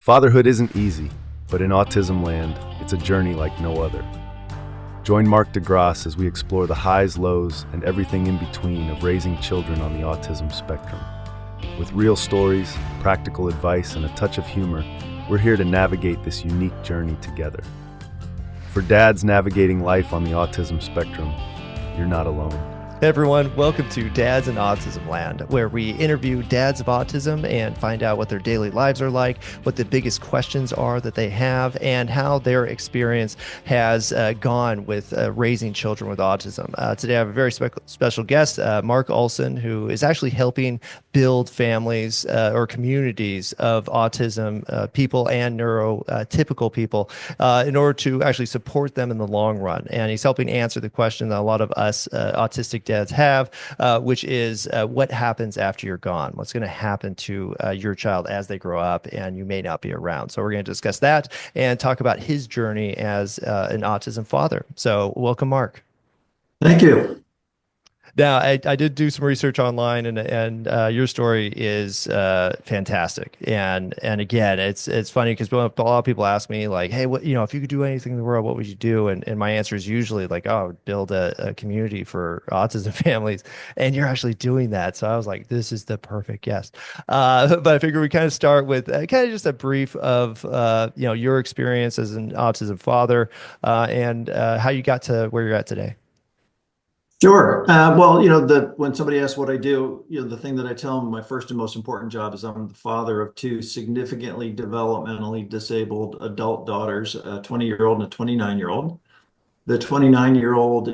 Fatherhood isn't easy, but in Autismland, it's a journey like no other. Join Mark de Grasse as we explore the highs, lows, and everything in between of raising children on the autism spectrum. With real stories, practical advice, and a touch of humor, we're here to navigate this unique journey together. For dads navigating life on the autism spectrum, you're not alone. Hey everyone, welcome to Dads in Autismland, where we interview dads of autism and find out what their daily lives are like, what the biggest questions are that they have, and how their experience has gone with raising children with autism. Today I have a very special guest, Mark Olson, who is actually helping build families or communities of autism people and neurotypical people in order to actually support them in the long run. And he's helping answer the question that a lot of us autistic dads have, which is what happens after you're gone? What's going to happen to your child as they grow up and you may not be around? So we're going to discuss that and talk about his journey as an autism father. So welcome, Mark. Thank you. Now, I did do some research online, and your story is fantastic. And again, it's funny because a lot of people ask me like, "Hey, what if you could do anything in the world, what would you do?" And my answer is usually like, "Oh, I would build a community for autism families." And you're actually doing that, so I was like, "This is the perfect guest." But I figure we kind of start with kind of just a brief of your experience as an autism father and how you got to where you're at today. Sure. When somebody asks what I do, the thing that I tell them, my first and most important job is I'm the father of two significantly developmentally disabled adult daughters, a 20-year-old and a 29-year-old. The 29-year-old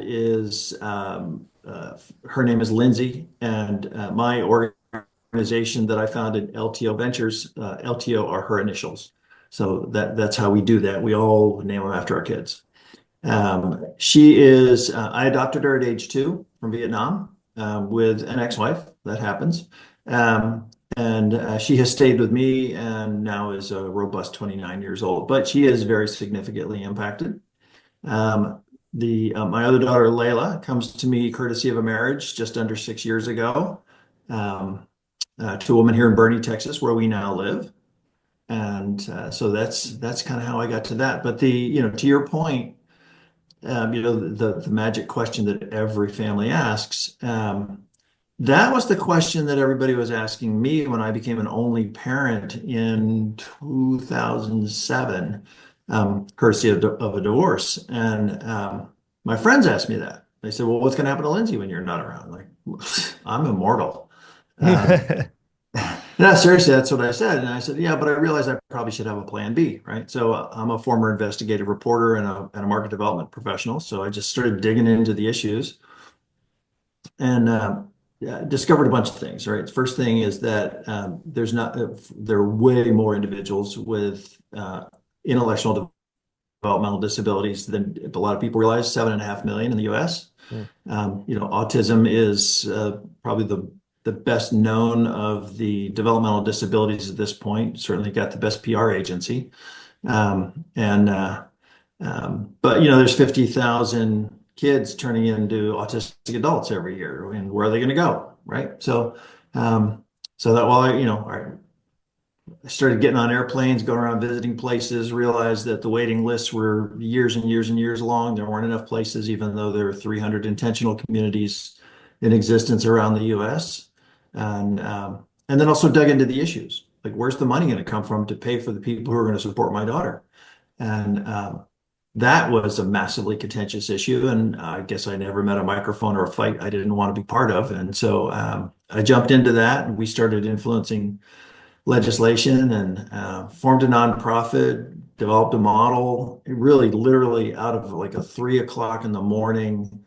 her name is Lindsay, and my organization that I founded, LTO Ventures, LTO are her initials. So that's how we do that. We all name them after our kids. I adopted her at age 2 from Vietnam with an ex-wife. That happens. And she has stayed with me and now is a robust 29 years old, but she is very significantly impacted. My other daughter, Layla, comes to me courtesy of a marriage just under 6 years ago to a woman here in Bernie, Texas, where we now live. And so that's kind of how I got to that. But to your point, the magic question that every family asks, that was the question that everybody was asking me when I became an only parent in 2007, courtesy of a divorce. And my friends asked me that. They said, well, what's going to happen to Lindsay when you're not around? Like, I'm immortal. No, seriously, that's what I said. And I said, yeah, but I realized I probably should have a plan B, right? So I'm a former investigative reporter and a market development professional. So I just started digging into the issues and discovered a bunch of things, right? First thing is that there are way more individuals with intellectual developmental disabilities than a lot of people realize, 7.5 million in the US. Autism is probably the best known of the developmental disabilities at this point. Certainly got the best PR agency. But there's 50,000 kids turning into autistic adults every year. And where are they going to go? Right. So that while I started getting on airplanes, going around visiting places, realized that the waiting lists were years and years and years long. There weren't enough places, even though there are 300 intentional communities in existence around the US. And then also dug into the issues. Like, where's the money going to come from to pay for the people who are going to support my daughter? And that was a massively contentious issue. And I guess I never met a microphone or a fight I didn't want to be part of. And so I jumped into that, and we started influencing legislation and formed a nonprofit, developed a model, really literally out of like a 3 o'clock in the morning.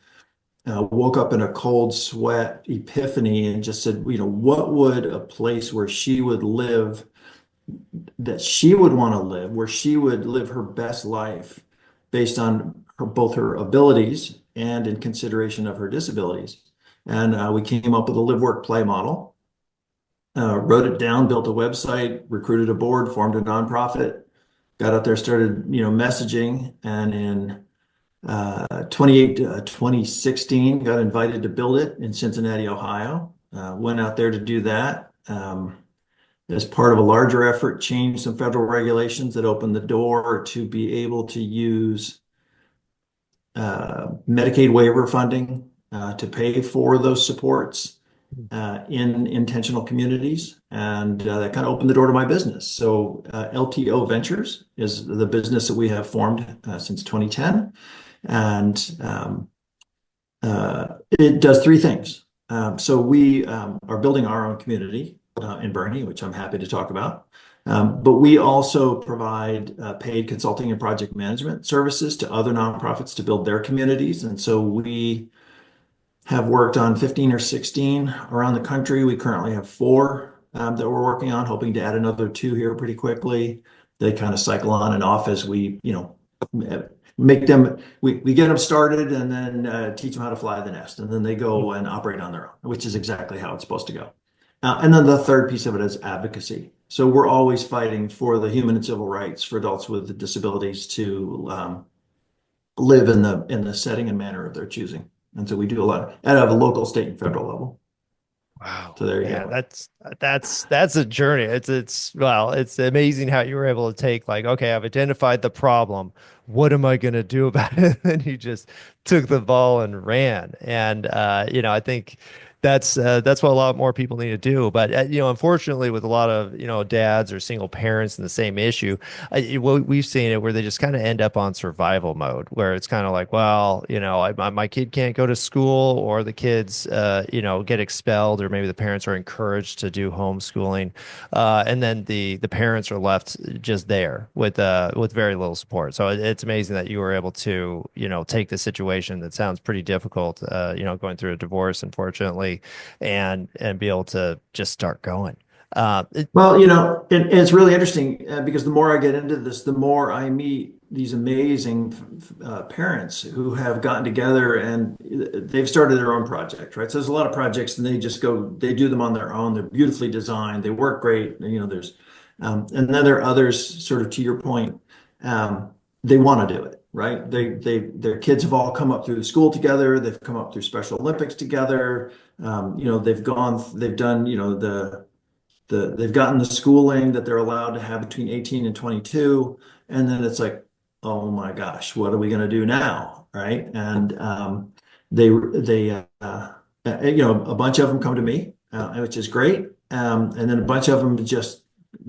Woke up in a cold sweat epiphany and just said, what would a place where she would live, that she would want to live, where she would live her best life based on both her abilities and in consideration of her disabilities. And we came up with a live, work, play model, wrote it down, built a website, recruited a board, formed a nonprofit, got out there, started, messaging, and in 2016, got invited to build it in Cincinnati, Ohio. Went out there to do that. as part of a larger effort, changed some federal regulations that opened the door to be able to use Medicaid waiver funding to pay for those supports in intentional communities. And that kind of opened the door to my business. So LTO Ventures is the business that we have formed since 2010. And it does three things. So we are building our own community in Bernie, which I'm happy to talk about. But we also provide paid consulting and project management services to other nonprofits to build their communities. And so we have worked on 15 or 16 around the country. We currently have four that we're working on, hoping to add another two here pretty quickly. They kind of cycle on and off as we, make them, we get them started and then teach them how to fly the nest. And then they go and operate on their own, which is exactly how it's supposed to go. And then the third piece of it is advocacy. So we're always fighting for the human and civil rights for adults with disabilities to live in the setting and manner of their choosing. And so we do a lot at a local, state, and federal level. Wow. So there you Yeah, go. that's a journey. It's amazing how you were able to take like, okay, I've identified the problem. What am I going to do about it? And you just took the ball and ran. And I think that's what a lot more people need to do. But unfortunately, with a lot of dads or single parents in the same issue, we've seen it where they just kind of end up on survival mode, where it's kind of like, well, my kid can't go to school, or the kids, get expelled, or maybe the parents are encouraged to do homeschooling, and then the parents are left just there with very little support. So it's amazing that you were able to take the situation that sounds pretty difficult, going through a divorce, unfortunately, and be able to just start going. Well, it's really interesting because the more I get into this, the more I meet these amazing parents who have gotten together and they've started their own project, right? So there's a lot of projects and they do them on their own. They're beautifully designed. They work great. And then there are others, sort of to your point, they want to do it, right? Their kids have all come up through the school together. They've come up through Special Olympics together. They've done, they've gotten the schooling that they're allowed to have between 18 and 22. And then it's like, oh my gosh, what are we going to do now? Right. And a bunch of them come to me, which is great. And then a bunch of them just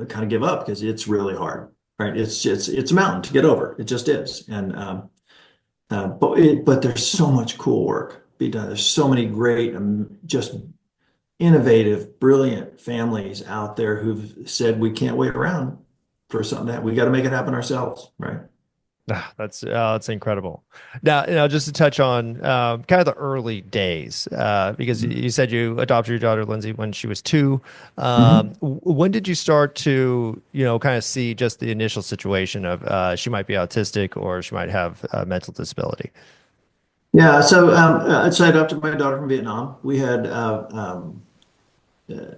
kind of give up because it's really hard. Right. It's a mountain to get over. It just is. And but there's so much cool work being done. There's so many great, just innovative, brilliant families out there who've said we can't wait around for something that we got to make it happen ourselves, right? That's incredible. Now, just to touch on kind of the early days, because you said you adopted your daughter Lindsay when she was 2. Mhm. When did you start to, kind of see just the initial situation of she might be autistic or she might have a mental disability? Yeah, so I adopted my daughter from Vietnam. We had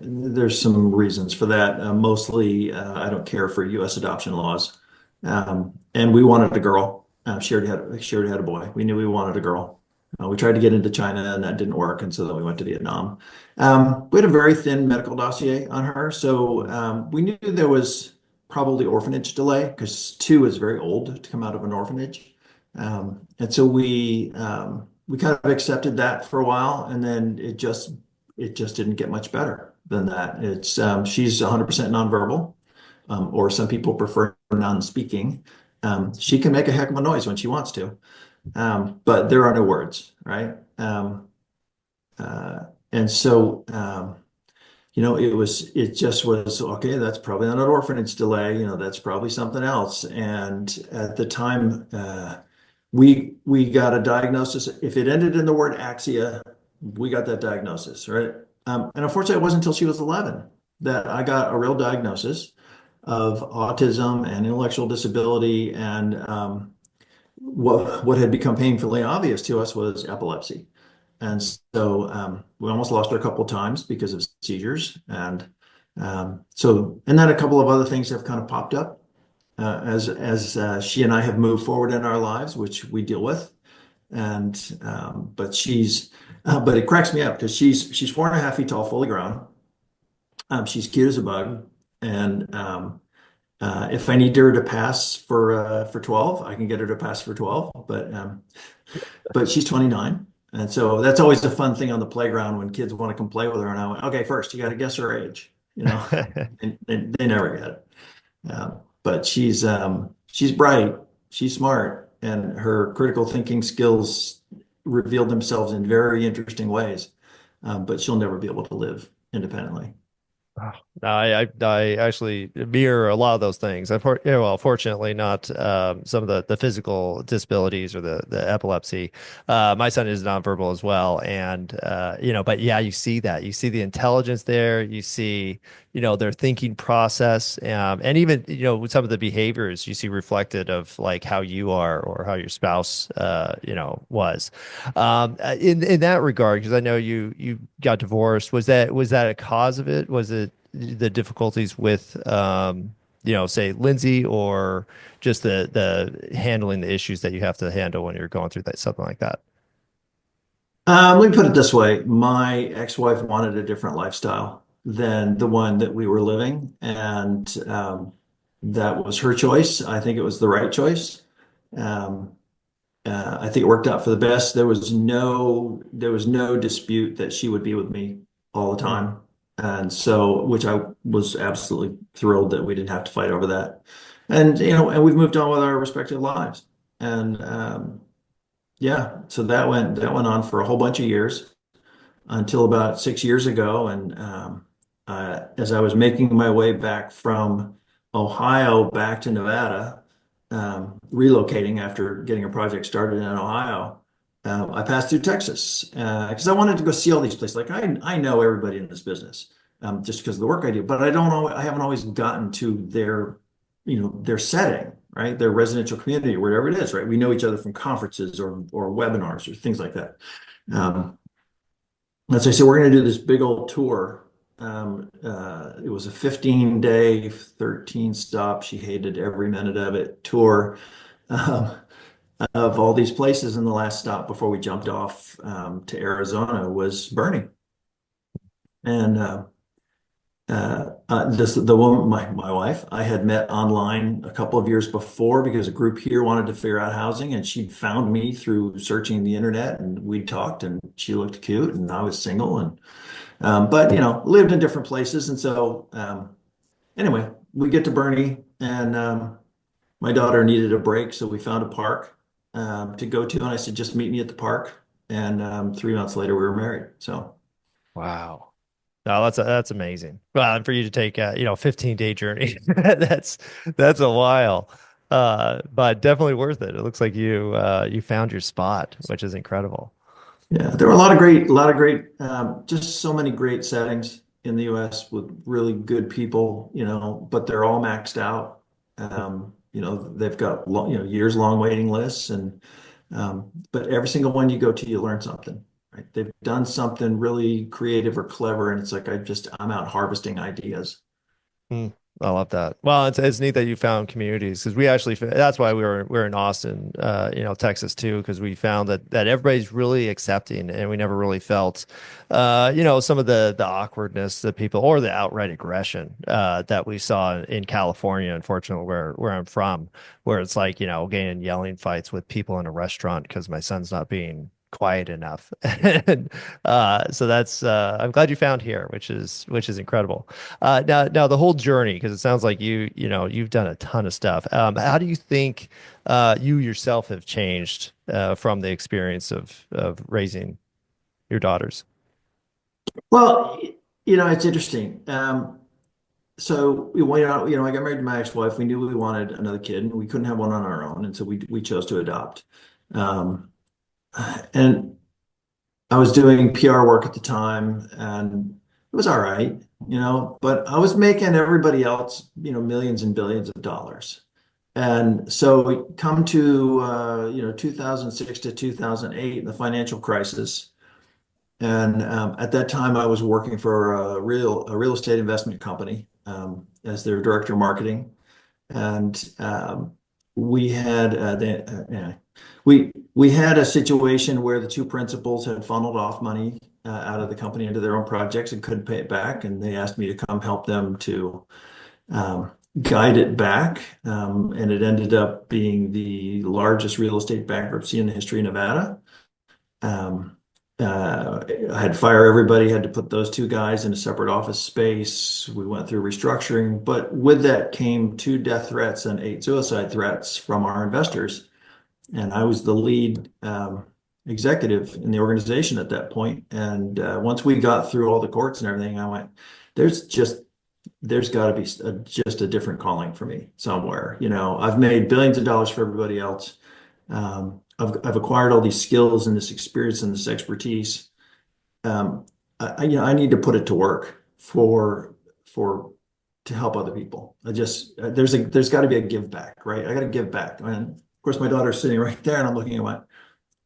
there's some reasons for that. Mostly, I don't care for U.S. adoption laws, and we wanted a girl. She already had a boy. We knew we wanted a girl. We tried to get into China, and that didn't work, and so then we went to Vietnam. We had a very thin medical dossier on her, so we knew there was probably orphanage delay because 2 is very old to come out of an orphanage, and so we kind of accepted that for a while, and then it just didn't get much better than that. She's 100% nonverbal, or some people prefer non-speaking. She can make a heck of a noise when she wants to, but there are no words, right? And so it just was okay. That's probably not an orphanage delay. That's probably something else. And at the time, we got a diagnosis. If it ended in the word axia, we got that diagnosis, right? And unfortunately, it wasn't until she was 11 that I got a real diagnosis of autism and intellectual disability. And what had become painfully obvious to us was epilepsy. And so we almost lost her a couple of times because of seizures. And then a couple of other things have kind of popped up as she and I have moved forward in our lives, which we deal with. And but it cracks me up because she's 4.5 feet tall, fully grown. She's cute as a bug. And if I need her to pass for 12, I can get her to pass for 12. But she's 29. And so that's always a fun thing on the playground when kids want to come play with her. And I went, okay, first you got to guess her age, you know, and they never get it. But she's bright, she's smart, and her critical thinking skills revealed themselves in very interesting ways. But she'll never be able to live independently. Oh, I actually mirror a lot of those things. Yeah, well, fortunately, not some of the physical disabilities or the epilepsy. My son is nonverbal as well, and but yeah, you see that. You see the intelligence there. You see, their thinking process, and even with some of the behaviors you see reflected of like how you are or how your spouse, was. In that regard, because I know you got divorced. Was that a cause of it? Was it the difficulties with say Lindsay, or just the handling the issues that you have to handle when you're going through that something like that? Let me put it this way. My ex-wife wanted a different lifestyle than the one that we were living, and that was her choice. I think it was the right choice. Um, I think it worked out for the best. There was no dispute that she would be with me all the Mm. time. And so, which I was absolutely thrilled that we didn't have to fight over that. And we've moved on with our respective lives. And yeah, so that went on for a whole bunch of years until about 6 years ago. And as I was making my way back from Ohio back to Nevada, relocating after getting a project started in Ohio, I passed through Texas because I wanted to go see all these places. Like I know everybody in this business just because of the work I do, but I haven't always gotten to their setting, right? Their residential community, wherever it is, right? We know each other from conferences or webinars or things like that. Um, and so I said, we're going to do this big old tour. It was a 15-day, 13 stop. She hated every minute of it tour um, of all these places. And the last stop before we jumped off to Arizona was Bernie. And the woman, my wife, I had met online a couple of years before because a group here wanted to figure out housing, and she'd found me through searching the internet, and we talked, and she looked cute, and I was single, and but lived in different places, and so anyway, we get to Bernie, and my daughter needed a break, so we found a park to go to, and I said, just meet me at the park, and 3 months later, we were married. So. Wow. No, that's amazing. Well, and for you to take a 15-day journey, that's a while. But definitely worth it. It looks like you found your spot, which is incredible. Yeah, there were a lot of great, just so many great settings in the U.S. with really good people, but they're all maxed out. They've got years long waiting lists, but every single one you go to, you learn something, right? They've done something really creative or clever, and it's like I'm out harvesting ideas. Mm, I love that. Well, it's neat that you found communities because we actually that's why we're in Austin, Texas too, because we found that everybody's really accepting, and we never really felt, some of the awkwardness that people or the outright aggression that we saw in California, unfortunately, where I'm from, where it's like getting in yelling fights with people in a restaurant because my son's not being quiet enough. And so that's I'm glad you found here, which is incredible. Now the whole journey, because it sounds like you've done a ton of stuff. How do you think you yourself have changed from the experience of raising your daughters? Well, it's interesting. So I got married to my ex-wife. We knew we wanted another kid, and we couldn't have one on our own, and so we chose to adopt. Um, and I was doing PR work at the time, and it was all right, but I was making everybody else, millions and billions of dollars. And so we come to 2006 to 2008, the financial crisis. And at that time, I was working for a real estate investment company as their director of marketing, and we had yeah, we had a situation where the two principals had funneled off money out of the company into their own projects and couldn't pay it back, and they asked me to come help them to guide it back. And it ended up being the largest real estate bankruptcy in the history of Nevada. Um, I had to fire everybody, had to put those two guys in a separate office space. We went through restructuring, but with that came two death threats and eight suicide threats from our investors. And I was the lead executive in the organization at that point. And once we got through all the courts and everything, I went, there's just there's got to be just a different calling for me somewhere. I've made billions of dollars for everybody else. I've acquired all these skills and this experience and this expertise. I need to put it to work for to help other people. There's got to be a give back, right? I got to give back. And of course, my daughter's sitting right there, and I'm looking at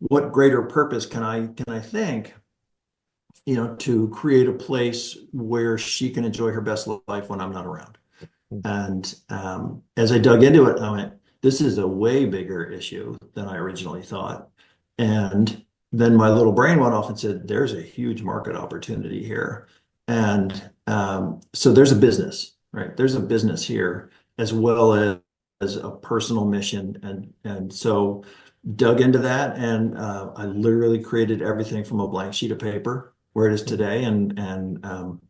what greater purpose can I think, to create a place where she can enjoy her best life when I'm not around. And as I dug into it, I went, this is a way bigger issue than I originally thought. And then my little brain went off and said, there's a huge market opportunity here. And so there's a business, right? There's a business here as well as a personal mission. And so dug into that, and I literally created everything from a blank sheet of paper where it is today. And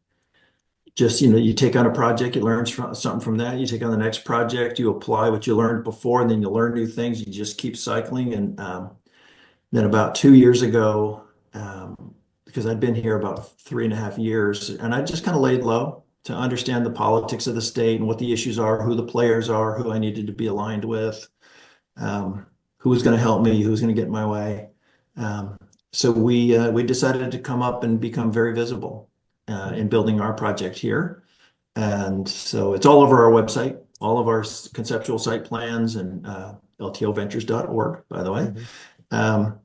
just, you take on a project, you learn something from that. You take on the next project, you apply what you learned before, and then you learn new things. You just keep cycling. And then about 2 years ago, because I'd been here about 3.5 years, and I just kind of laid low to understand the politics of the state and what the issues are, who the players are, who I needed to be aligned with, who was going to help me, who was going to get in my way. So we decided to come up and become very visible in building our project here. And so it's all over our website, all of our conceptual site plans, and LTOVentures.org, by the way. Um,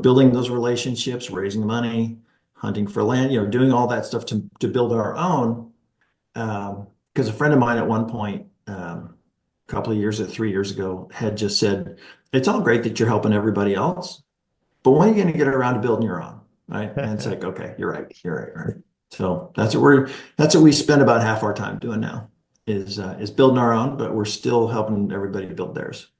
building those relationships, raising money, hunting for land, doing all that stuff to build our own. Because a friend of mine at one point, a couple of years or 3 years ago, had just said, it's all great that you're helping everybody else, but when are you going to get around to building your own? Right. And it's like, okay, you're right. Right. So that's what we spend about half our time doing now is building our own, but we're still helping everybody build theirs.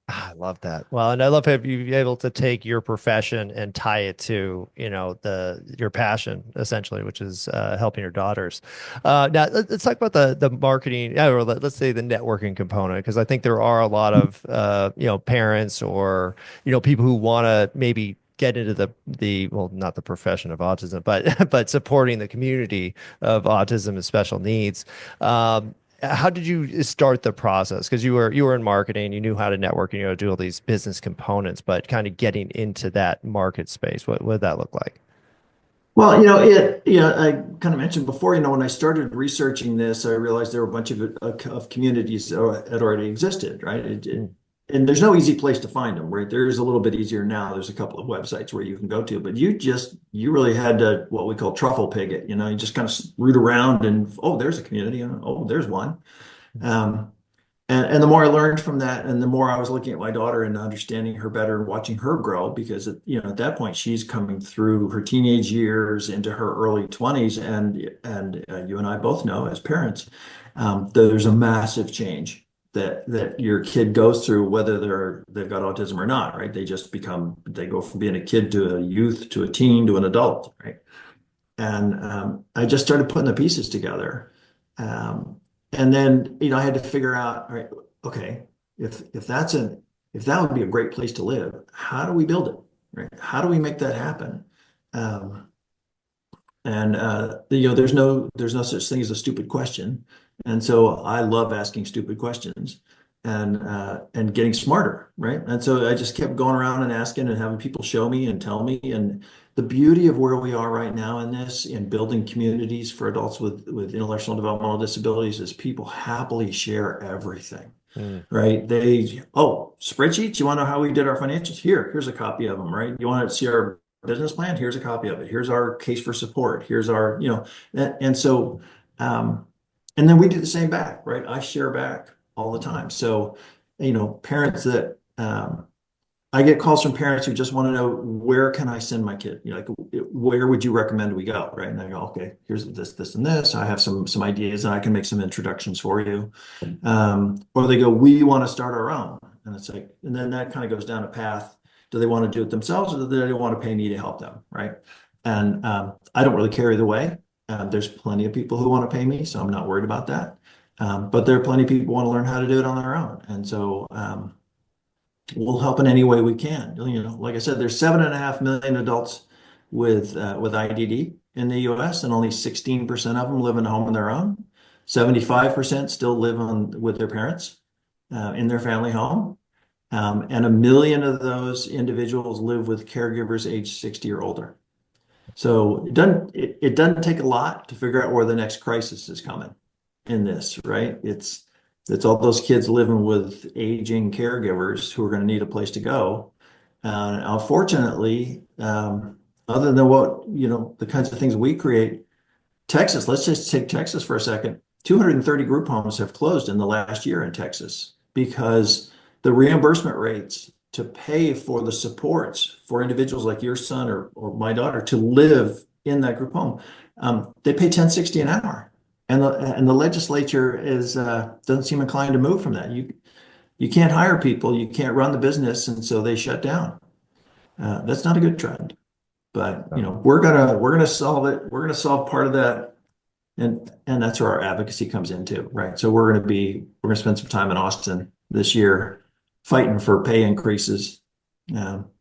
I love that. Well, and I love how you're able to take your profession and tie it to, your passion essentially, which is helping your daughters. Now let's talk about the marketing, or let's say the networking component, because I think there are a lot of parents or people who want to maybe get into the well, not the profession of autism, but but supporting the community of autism and special needs. How did you start the process? Because you were in marketing, you knew how to network, and do all these business components, but kind of getting into that market space, what did that look like? Well, I kind of mentioned before, when I started researching this, I realized there were a bunch of communities that already existed, right? And there's no easy place to find them, right? There is a little bit easier now. There's a couple of websites where you can go to, but you really had to, what we call truffle pig it, you just kind of root around and, oh, there's a community. And, oh, there's one. Um, and the more I learned from that, and the more I was looking at my daughter and understanding her better and watching her grow, because at that point she's coming through her teenage years into her early 20s, and you and I both know as parents, there's a massive change that your kid goes through, whether they've got autism or not, right? They go from being a kid to a youth to a teen to an adult, right? And I just started putting the pieces together. And then, I had to figure out, all right, okay, if that would be a great place to live, how do we build it, right? How do we make that happen? Um, and there's no such thing as a stupid question. And so I love asking stupid questions and getting smarter, right? And so I just kept going around and asking and having people show me and tell me. And the beauty of where we are right now in building communities for adults with intellectual and developmental disabilities is people happily share everything, Mm. right? Spreadsheets, you want to know how we did our financials? Here's a copy of them, right? You want to see our business plan? Here's a copy of it. Here's our case for support. Here's our, and so, and then we do the same back, right? I share back all the time. So, parents that I get calls from parents who just want to know, where can I send my kid? Like, where would you recommend we go? Right. And I go, okay, here's this, and this. I have some ideas and I can make some introductions for you. Or they go, we want to start our own. And it's like, and then that kind of goes down a path. Do they want to do it themselves, or do they want to pay me to help them? Right. And I don't really care either way. There's plenty of people who want to pay me, so I'm not worried about that. But there are plenty of people who want to learn how to do it on their own. And so, we'll help in any way we can. Like I said, there's 7.5 million adults with IDD in the US, and only 16% of them live in a home of their own. 75% still live with their parents in their family home. And 1 million of those individuals live with caregivers age 60 or older. So it doesn't take a lot to figure out where the next crisis is coming in this, right? It's all those kids living with aging caregivers who are going to need a place to go. Unfortunately, other than the kinds of things we create, Texas, let's just take Texas for a second. 230 group homes have closed in the last year in Texas because the reimbursement rates to pay for the supports for individuals like your son or my daughter to live in that group home, they pay 10.60 an hour. And the legislature doesn't seem inclined to move from that. You can't hire people, you can't run the business, and so they shut down. That's not a good trend. But we're gonna solve it. We're gonna solve part of that, and that's where our advocacy comes into, right? So we're gonna spend some time in Austin this year fighting for pay increases.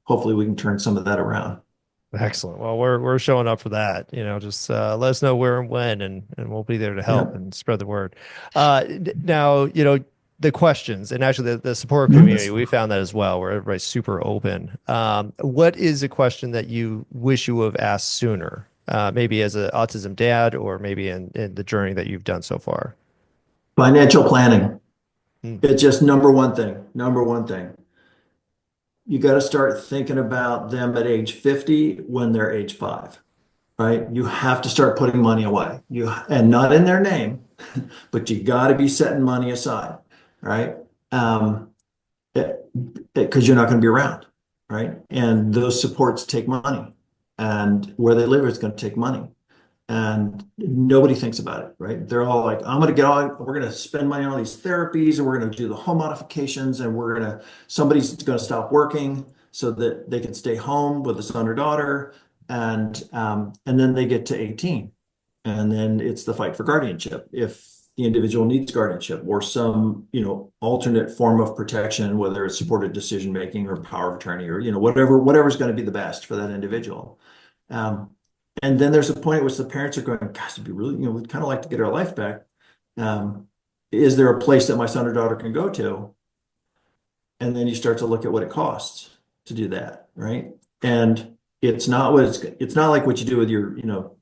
Hopefully, we can turn some of that around. Excellent. Well, we're showing up for that. Just let us know where and when, and we'll be there to help Yeah. and spread the word. Now, the questions and actually the support community, we found that as well, where everybody's super open. What is a question that you wish you would have asked sooner? Maybe as an autism dad, or maybe in the journey that you've done so far. Financial planning. Hmm. It's just number one thing. Number one thing. You got to start thinking about them at age 50 when they're age 5, right? You have to start putting money away. And not in their name, but you got to be setting money aside, right? Because you're not going to be around, right? And those supports take money, and where they live is going to take money, and nobody thinks about it, right? They're all like, we're going to spend money on all these therapies, and we're going to do the home modifications, and somebody's going to stop working so that they can stay home with a son or daughter. And then they get to 18, and then it's the fight for guardianship. If the individual needs guardianship or some, alternate form of protection, whether it's supported decision making or power of attorney, or, whatever's going to be the best for that individual. And then there's a point at which the parents are going, gosh, it'd be really, we'd kind of like to get our life back. Is there a place that my son or daughter can go to? And then you start to look at what it costs to do that, right? And it's not like what you do with your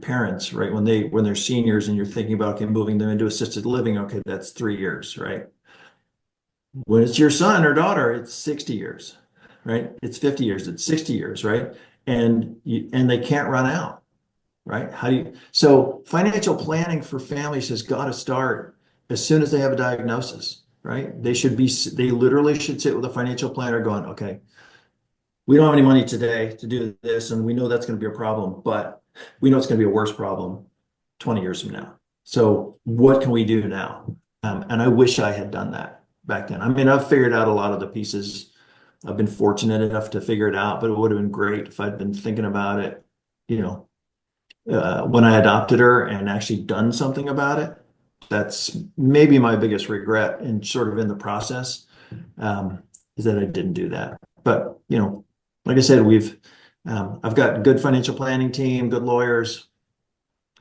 parents, right? When they're seniors and you're thinking about, okay, moving them into assisted living, okay, that's 3 years, right? When it's your son or daughter, it's 60 years, right? It's 50 years, it's 60 years, right? And they can't run out, right? So financial planning for families has got to start as soon as they have a diagnosis, right? They literally should sit with a financial planner going, okay, we don't have any money today to do this, and we know that's going to be a problem, but we know it's going to be a worse problem 20 years from now. So what can we do now? And I wish I had done that back then. I mean, I've figured out a lot of the pieces. I've been fortunate enough to figure it out, but it would have been great if I'd been thinking about it, when I adopted her and actually done something about it. That's maybe my biggest regret in the process, is that I didn't do that. But, like I said, I've got a good financial planning team, good lawyers.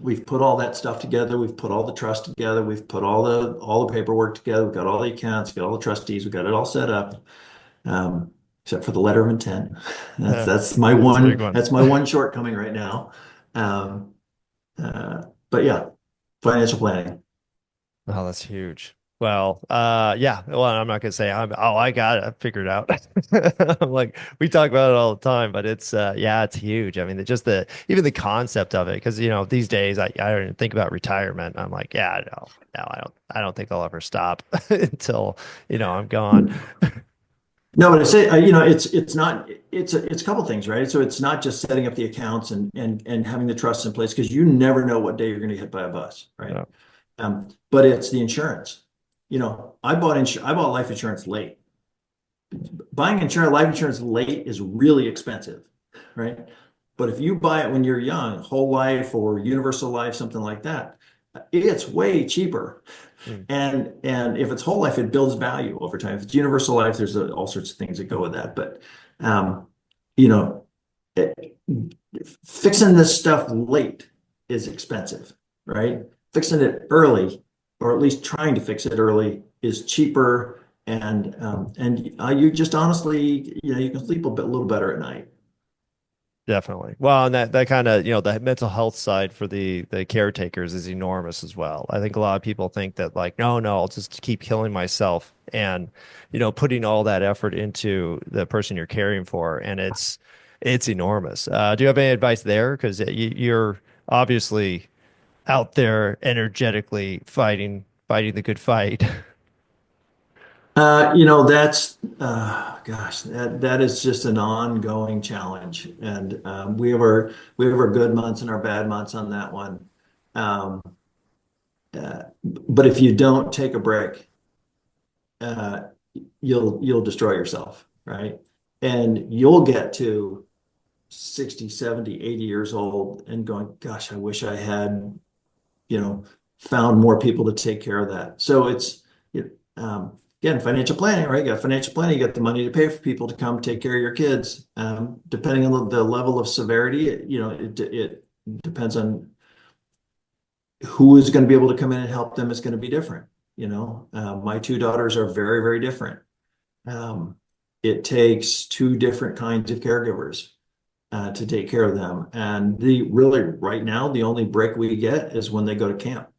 We've put all that stuff together. We've put all the trust together. We've put all the paperwork together. We've got all the accounts, got all the trustees. We've got it all set up, except for the letter of intent. Yeah, That's my that's a big one. one. That's my one shortcoming right now. Um, but yeah, financial planning. Oh, that's huge. Well, yeah. Well, I'm not gonna say I got it figured out. I'm like, we talk about it all the time, but yeah, it's huge. I mean, even the concept of it, because these days I don't even think about retirement. I'm like, yeah, no, I don't think I'll ever stop until I'm gone. No, but I say, it's not, it's a couple things, right? So it's not just setting up the accounts and having the trust in place because you never know what day you're going to get hit by a bus, right? Yeah. But it's the insurance. I bought life insurance late. Buying life insurance late is really expensive, right? But if you buy it when you're young, whole life or universal life, something like that, it's way cheaper. Mm. And if it's whole life, it builds value over time. If it's universal life, there's all sorts of things that go with that. But you know, it, fixing this stuff late is expensive, right? Fixing it early, or at least trying to fix it early, is cheaper, and you just honestly, you can sleep a little better at night. Definitely. Well, and that kind of, the mental health side for the caretakers is enormous as well. I think a lot of people think that like, no, I'll just keep killing myself and, putting all that effort into the person you're caring for, and it's enormous. Do you have any advice there? Because you're obviously out there energetically fighting the good fight. That's gosh, that is just an ongoing challenge, and we have our good months and our bad months on that one. Um, but if you don't take a break, uh, you'll destroy yourself, right? And you'll get to 60, 70, 80 years old and going, gosh, I wish I had, you know, found more people to take care of that. So it's, again, financial planning, right? You got financial planning, you got the money to pay for people to come take care of your kids. Depending on the level of severity, it depends on who is going to be able to come in and help them is going to be different. My two daughters are very, very different. Um, it takes two different kinds of caregivers to take care of them. And really right now, the only break we get is when they go to camp.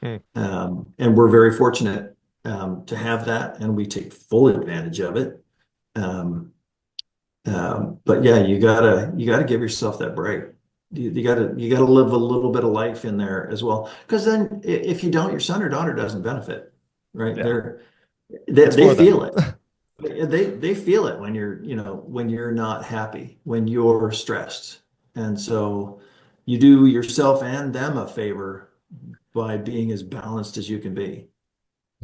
Hmm. And we're very fortunate to have that, and we take full advantage of it. Um, but yeah, you gotta give yourself that break. You gotta live a little bit of life in there as well. Because then, if you don't, your son or daughter doesn't benefit, right? Yeah, They it's they for them. feel it. They feel it when you're not happy, when you're stressed, and so you do yourself and them a favor by being as balanced as you can be.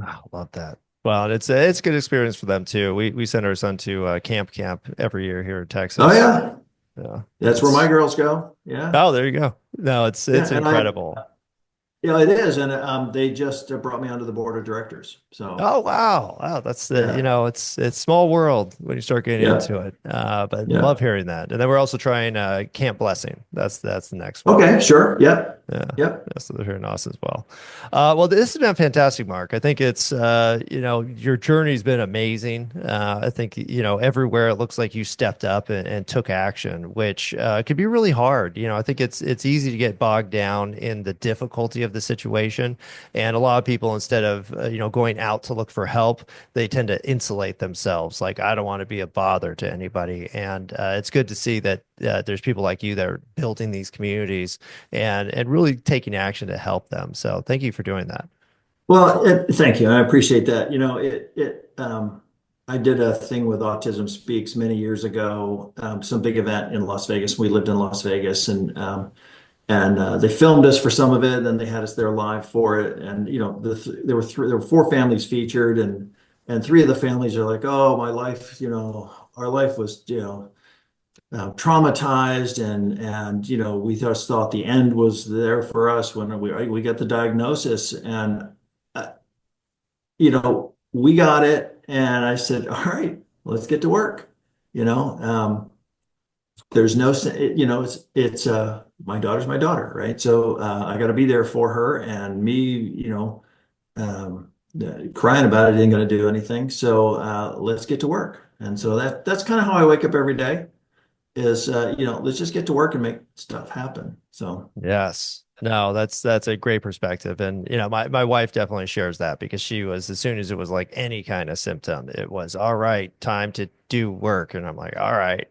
Oh, love that. Well, and it's a good experience for them too. We send our son to camp every year here in Oh Texas. yeah, Yeah, that's where my girls go. Yeah, oh, there you go. No, yeah, it's and I incredible. yeah, it is, and they just brought me onto the board of directors. So Oh wow, wow, that's the yeah, it's small world when you start getting yeah, into it. But yeah. love hearing that. And then we're also trying Camp Blessing. That's the next one. Okay, sure. Yep, Yeah. yep. Yes, they're here in Austin as well. Well, this has been fantastic, Mark. I think it's, your journey's been amazing. I think, everywhere it looks like you stepped up and took action, which could be really hard. I think it's easy to get bogged down in the difficulty of the situation. And a lot of people, instead of, going out to look for help, they tend to insulate themselves. Like, I don't want to be a bother to anybody. And it's good to see that there's people like you that are building these communities and really taking action to help them. So thank you for doing that. Well, thank you. I appreciate that. I did a thing with Autism Speaks many years ago, some big event in Las Vegas. We lived in Las Vegas, and they filmed us for some of it. And then they had us there live for it. And there were four families featured, and three of the families are like, "Oh, my life, our life was, traumatized, and we just thought the end was there for us when we got the diagnosis, and uh, we got it, and I said, all right, let's get to work. you know um, there's no it's my daughter's my daughter, right? So I got to be there for her, and me, crying about it ain't going to do anything. So let's get to work. And so that's kind of how I wake up every day is let's just get to work and make stuff happen. So Yes. No, that's a great perspective. And my wife definitely shares that because she was, as soon as it was like any kind of symptom, it was all right, time to do work. And I'm like, all right,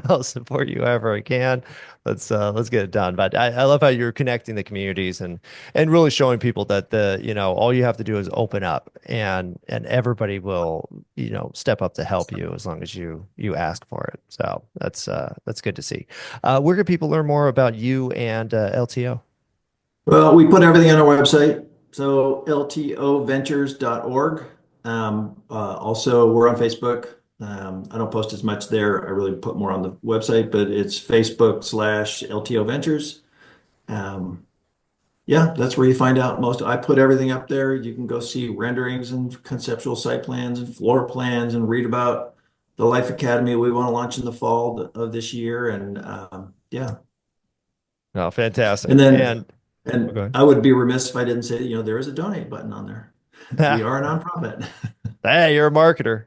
I'll support you however I can. Let's get it done. But I love how you're connecting the communities and really showing people that all you have to do is open up and everybody will, step up to help you as long as you ask for it. So that's good to see. Where can people learn more about you and LTO? Well, we put everything on our website. So LTOventures.org. Also, we're on Facebook. I don't post as much there. I really put more on the website, but it's Facebook/LTO Ventures. Um, yeah, that's where you find out most. I put everything up there. You can go see renderings and conceptual site plans and floor plans and read about the Life Academy we want to launch in the fall of this year. And yeah. Oh, fantastic. And then, And and okay. I would be remiss if I didn't say, there is a donate button on there. We are a nonprofit. Hey, you're a marketer.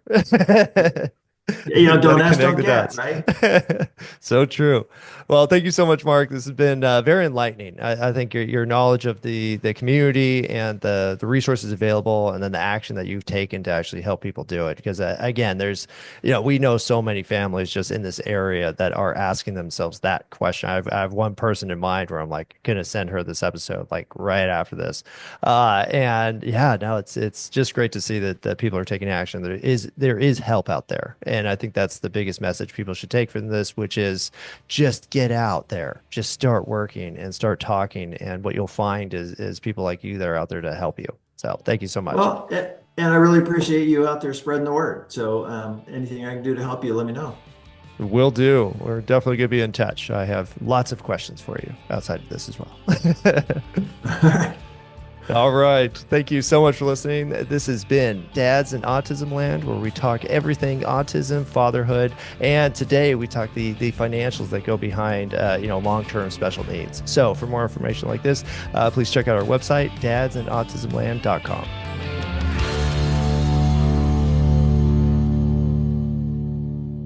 You got Don't to ask, connect don't the get, dots. right? So true. Well, thank you so much, Mark. This has been very enlightening. I think your knowledge of the community and the resources available, and then the action that you've taken to actually help people do it. Because again, we know so many families just in this area that are asking themselves that question. I have one person in mind where I'm like gonna send her this episode like right after this, and yeah, no, it's just great to see that people are taking action. There is help out there, and I think that's the biggest message people should take from this, which is just get out there, just start working and start talking. And what you'll find is people like you that are out there to help you. So thank you so much. Well, and I really appreciate you out there spreading the word. So anything I can do to help you, let me know. Will do. We're definitely going to be in touch. I have lots of questions for you outside of this as well. All right. Thank you so much for listening. This has been Dads in Autism Land, where we talk everything autism, fatherhood, and today we talk the financials that go behind long-term special needs. So for more information like this, please check out our website, dadsandautismland.com.